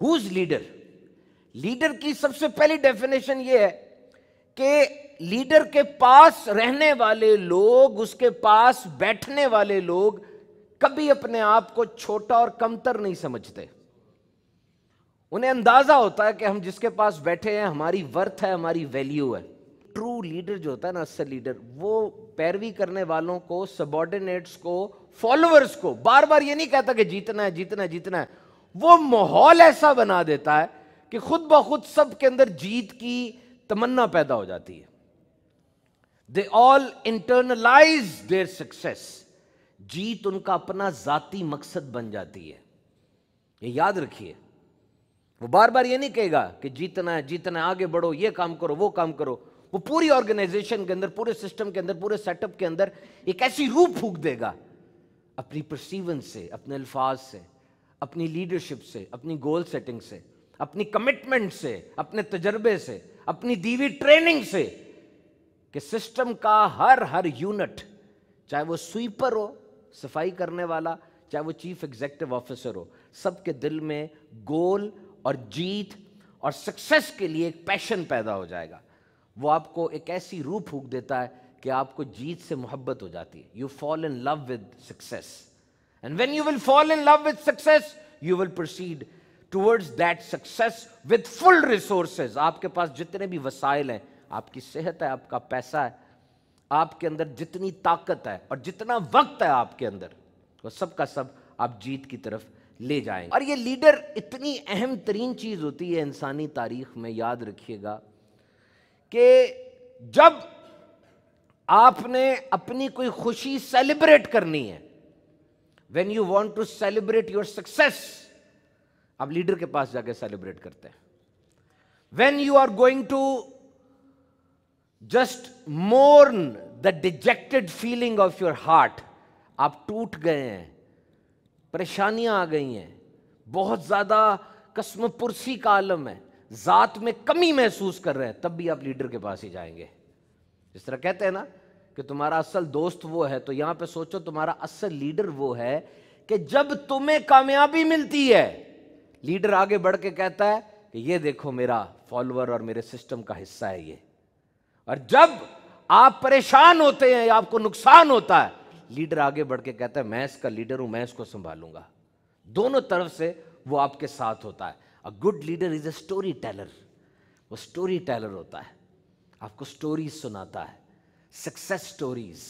Who's leader? Leader کی سب سے پہلی ڈیفینیشن یہ ہے کہ لیڈر کے پاس رہنے والے لوگ، اس کے پاس بیٹھنے والے لوگ کبھی اپنے آپ کو چھوٹا اور کمتر نہیں سمجھتے. انہیں اندازہ ہوتا ہے کہ ہم جس کے پاس بیٹھے ہیں ہماری ورتھ ہے، ہماری ویلیو ہے. ٹرو لیڈر جو ہوتا ہے نا، اصل لیڈر، وہ پیروی کرنے والوں کو، سبارڈینیٹس کو، فالوورز کو بار بار یہ نہیں کہتا کہ جیتنا ہے جیتنا ہے جیتنا ہے. وہ ماحول ایسا بنا دیتا ہے کہ خود بخود سب کے اندر جیت کی تمنا پیدا ہو جاتی ہے. They all internalize their success. جیت ان کا اپنا ذاتی مقصد بن جاتی ہے. یہ یاد رکھیے. وہ بار بار یہ نہیں کہے گا کہ جیتنا ہے جیتنا ہے، آگے بڑھو، یہ کام کرو وہ کام کرو. وہ پوری آرگنائزیشن کے اندر، پورے سسٹم کے اندر، پورے سیٹ اپ کے اندر ایک ایسی روح پھونک دے گا اپنی پرسیونس سے، اپنے الفاظ سے، اپنی لیڈرشپ سے، اپنی گول سیٹنگ سے، اپنی کمٹمنٹ سے، اپنے تجربے سے، اپنی دیوی ٹریننگ سے، کہ سسٹم کا ہر یونٹ، چاہے وہ سویپر ہو، صفائی کرنے والا، چاہے وہ چیف ایگزیکٹو آفیسر ہو، سب کے دل میں گول اور جیت اور سکسیس کے لیے ایک پیشن پیدا ہو جائے گا. وہ آپ کو ایک ایسی روح پھونک دیتا ہے کہ آپ کو جیت سے محبت ہو جاتی ہے. You fall in love with success, and when you will fall in love with success you will proceed towards that success with full resources. آپ کے پاس جتنے بھی وسائل ہیں، آپ کی صحت ہے، آپ کا پیسہ ہے، آپ کے اندر جتنی طاقت ہے اور جتنا وقت ہے آپ کے اندر، وہ سب کا سب آپ جیت کی طرف لے جائیں گے. اور یہ لیڈر اتنی اہم ترین چیز ہوتی ہے انسانی تاریخ میں. یاد رکھیے گا کہ جب آپ نے اپنی کوئی خوشی سیلیبریٹ کرنی ہے، when you want to celebrate your success، آپ لیڈر کے پاس جا کے سیلیبریٹ کرتے ہیں. when you are going to just mourn the dejected feeling of your heart، آپ ٹوٹ گئے ہیں، پریشانیاں آ گئی ہیں، بہت زیادہ قسم پرسی کا عالم ہے، ذات میں کمی محسوس کر رہے ہیں، تب بھی آپ لیڈر کے پاس ہی جائیں گے. جس طرح کہتے ہیں نا کہ تمہارا اصل دوست وہ ہے، تو یہاں پہ سوچو تمہارا اصل لیڈر وہ ہے کہ جب تمہیں کامیابی ملتی ہے، لیڈر آگے بڑھ کے کہتا ہے کہ یہ دیکھو میرا فالوور اور میرے سسٹم کا حصہ ہے یہ. اور جب آپ پریشان ہوتے ہیں یا آپ کو نقصان ہوتا ہے، لیڈر آگے بڑھ کے کہتا ہے میں اس کا لیڈر ہوں، میں اس کو سنبھالوں گا. دونوں طرف سے وہ آپ کے ساتھ ہوتا ہے. A good leader is a story teller. وہ story teller ہوتا ہے، آپ کو سٹوریز سناتا ہے، سکسیس سٹوریز.